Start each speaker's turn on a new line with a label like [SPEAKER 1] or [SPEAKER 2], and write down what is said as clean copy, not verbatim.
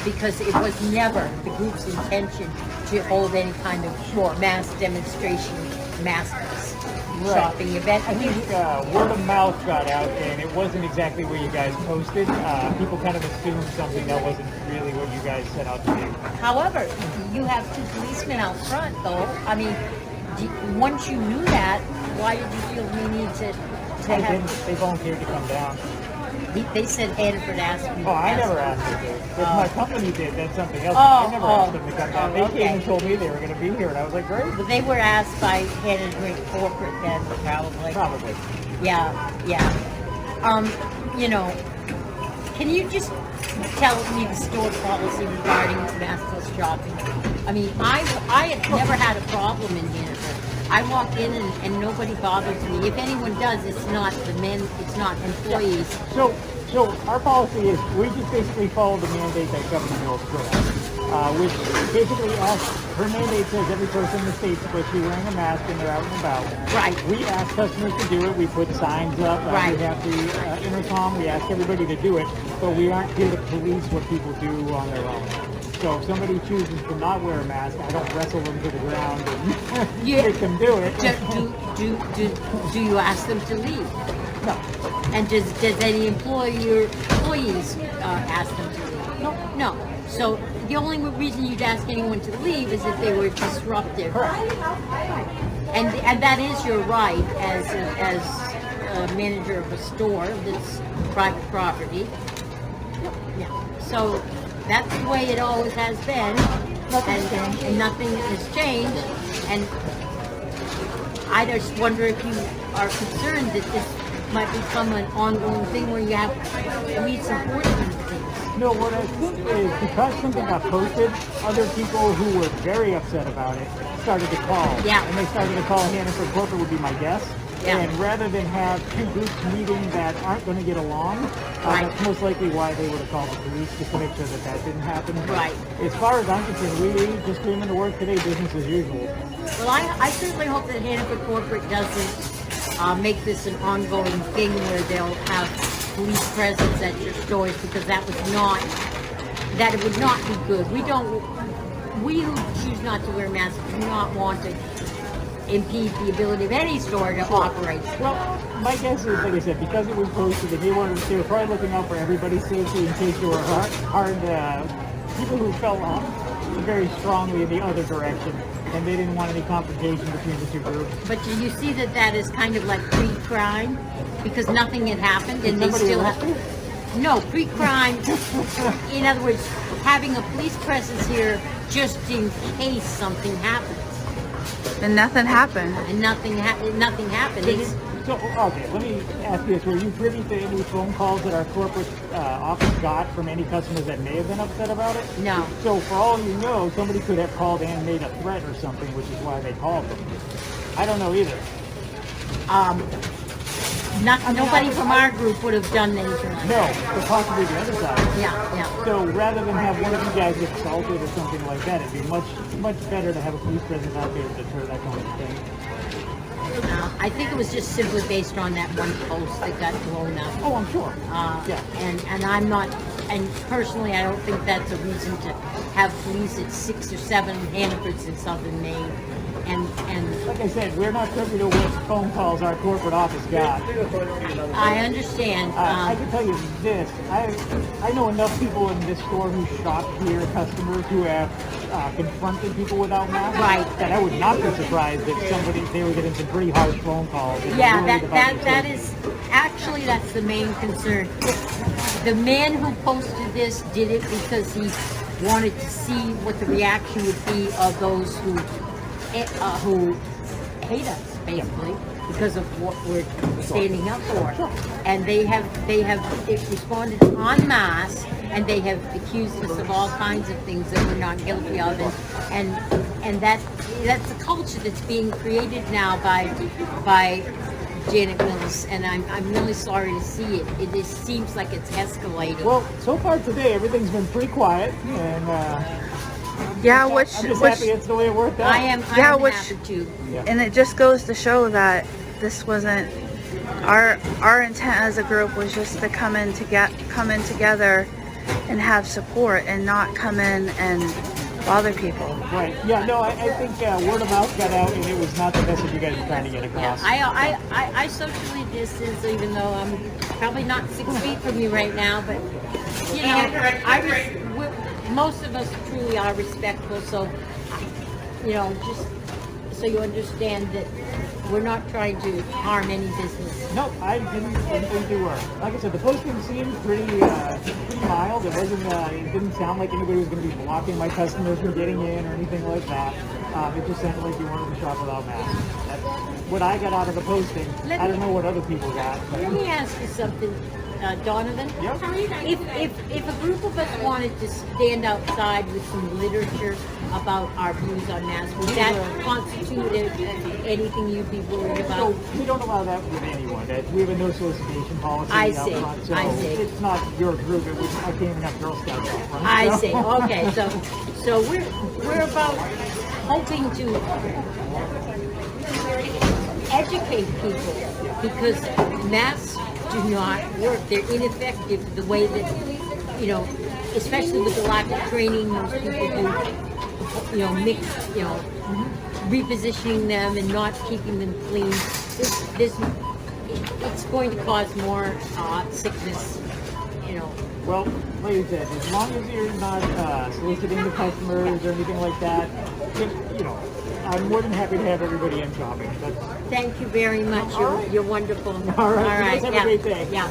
[SPEAKER 1] because it was never the group's intention to hold any kind of mass demonstration, maskless shopping event.
[SPEAKER 2] I think word of mouth got out, and it wasn't exactly what you guys posted. People kind of assumed something that wasn't really what you guys set out to do.
[SPEAKER 1] However, you have 2 policemen out front, though. I mean, once you knew that, why did you feel the need to have...
[SPEAKER 2] They volunteered to come down.
[SPEAKER 1] They said Hannaford asked me.
[SPEAKER 2] Oh, I never asked them to. If my company did, that's something else.
[SPEAKER 1] Oh,
[SPEAKER 2] I never asked them to come down. They
[SPEAKER 1] okay.
[SPEAKER 2] came and told me they were going to be here, and I was like, great.
[SPEAKER 1] But they were asked by Hannaford corporate then, probably.
[SPEAKER 2] Probably.
[SPEAKER 1] Yeah. You know, can you just tell me the store policy regarding maskless shopping? I mean, I have never had a problem in Hannaford. I walk in and nobody bothers me. If anyone does, it's not the men, it's not employees.
[SPEAKER 2] So our policy is we just basically follow the mandate that Governor Mills put out, which basically her mandate says every person in the state is supposed to be wearing a mask when they're out and about.
[SPEAKER 1] Right.
[SPEAKER 2] We ask customers to do it. We put signs up.
[SPEAKER 1] Right.
[SPEAKER 2] We have the intercom. We ask everybody to do it, but we aren't here to police what people do on their own. So if somebody chooses to not wear a mask, I don't wrestle them to the ground and make them do it.
[SPEAKER 1] Do you ask them to leave?
[SPEAKER 2] No.
[SPEAKER 1] And does any employees ask them to leave? No. So the only reason you'd ask anyone to leave is if they were disruptive.
[SPEAKER 2] Correct.
[SPEAKER 1] And that is your right as a manager of a store that's private property. Yeah. So that's the way it always has been, and nothing has changed. And I just wonder if you are concerned that this might become an ongoing thing where you have police enforcement things.
[SPEAKER 2] No, what I think is because something got posted, other people who were very upset about it started to call.
[SPEAKER 1] Yeah.
[SPEAKER 2] And they started to call Hannaford corporate would be my guess.
[SPEAKER 1] Yeah.
[SPEAKER 2] And rather than have 2 groups meeting that aren't going to get along, that's most likely why they would have called the police, just to make sure that didn't happen. But
[SPEAKER 1] right.
[SPEAKER 2] As far as I'm concerned, we just came into work today, business as usual.
[SPEAKER 1] Well, I certainly hope that Hannaford corporate doesn't make this an ongoing thing where they'll have police presence at your stores, because that it would not be good. We who choose not to wear masks do not want to impede the ability of any store to operate.
[SPEAKER 2] Well, my guess is, like I said, because it was posted, and they were probably looking out for everybody's safety in case there were hard people who fell off very strongly in the other direction, and they didn't want any confrontation between the 2 groups.
[SPEAKER 1] But do you see that is kind of like pre-crime, because nothing had happened, and they still have. No, pre-crime. In other words, having a police presence here just in case something happens.
[SPEAKER 3] And nothing happened.
[SPEAKER 1] And nothing happened.
[SPEAKER 2] So, okay, let me ask you this. Were you privy to any phone calls that our corporate office got from any customers that may have been upset about it?
[SPEAKER 1] No.
[SPEAKER 2] So, for all you know, somebody could have called and made a threat or something, which is why they called them. I don't know either.
[SPEAKER 1] Nobody from our group would have done anything like that.
[SPEAKER 2] No, but possibly the other side.
[SPEAKER 1] Yeah.
[SPEAKER 2] So rather than have one of you guys get assaulted or something like that, it'd be much better to have a police presence out there to deter that kind of thing.
[SPEAKER 1] I think it was just simply based on that one post that got blown up.
[SPEAKER 2] Oh, I'm sure. Yeah.
[SPEAKER 1] And I'm not, and personally, I don't think that's a reason to have police at 6 or 7 Hannafords in Southern Maine. And
[SPEAKER 2] like I said, we're not privy to what phone calls our corporate office got.
[SPEAKER 1] I understand.
[SPEAKER 2] I can tell you this. I know enough people in this store who shop here, customers who have confronted people without masks.
[SPEAKER 1] Right.
[SPEAKER 2] That I would not be surprised if they were getting some pretty hard phone calls.
[SPEAKER 1] Yeah, that is actually, that's the main concern. The man who posted this did it because he wanted to see what the reaction would be of those who hate us, basically, because of what we're standing up for. And they have responded en masse, and they have accused us of all kinds of things that we're not guilty of, and that's the culture that's being created now by Janet Mills, and I'm really sorry to see it. It just seems like it's escalating.
[SPEAKER 2] Well, so far today, everything's been pretty quiet, and
[SPEAKER 3] yeah,
[SPEAKER 2] I'm just happy it's the way it worked out.
[SPEAKER 1] I'm happy too.
[SPEAKER 2] Yeah.
[SPEAKER 3] And it just goes to show that this wasn't our intent as a group was just to come in together and have support and not come in and bother people.
[SPEAKER 2] Right. Yeah, no, I think word of mouth got out, and it was not the message you guys were trying to get across.
[SPEAKER 1] I socially distance, even though I'm probably not 6 feet from you right now, but you know, most of us truly are respectful. So, you know, just so you understand that we're not trying to harm any business.
[SPEAKER 2] No, I didn't think you were. Like I said, the posting seemed pretty mild. It wasn't. It didn't sound like anybody was going to be blocking my customers from getting in or anything like that. It just sounded like you wanted to shop without masks. That's what I got out of the posting. I don't know what other people got. But.
[SPEAKER 1] Let me ask you something, Donovan.
[SPEAKER 2] Yep.
[SPEAKER 1] If a group of us wanted to stand outside with some literature about our views on masks, would that constitute anything you'd be worried about?
[SPEAKER 2] So we don't allow that with anyone. We have a no solicitation policy.
[SPEAKER 1] I
[SPEAKER 2] out
[SPEAKER 1] see.
[SPEAKER 2] front, so
[SPEAKER 1] I see.
[SPEAKER 2] It's not your group. I can't even have Girl Scouts out front.
[SPEAKER 1] I
[SPEAKER 2] so.
[SPEAKER 1] see. Okay, so we're about hoping to educate people because masks do not work. They're ineffective the way that, you know, especially with the lack of training most people do, you know, mix, you know, repositioning them and not keeping them clean. It's going to cause more sickness, you know.
[SPEAKER 2] Well, like you said, as long as you're not soliciting the customers or anything like that, you know, I'm more than happy to have everybody in shopping.
[SPEAKER 1] Thank you very much.
[SPEAKER 2] All right.
[SPEAKER 1] You're wonderful.
[SPEAKER 2] All right. You guys have a great day.
[SPEAKER 1] Yeah.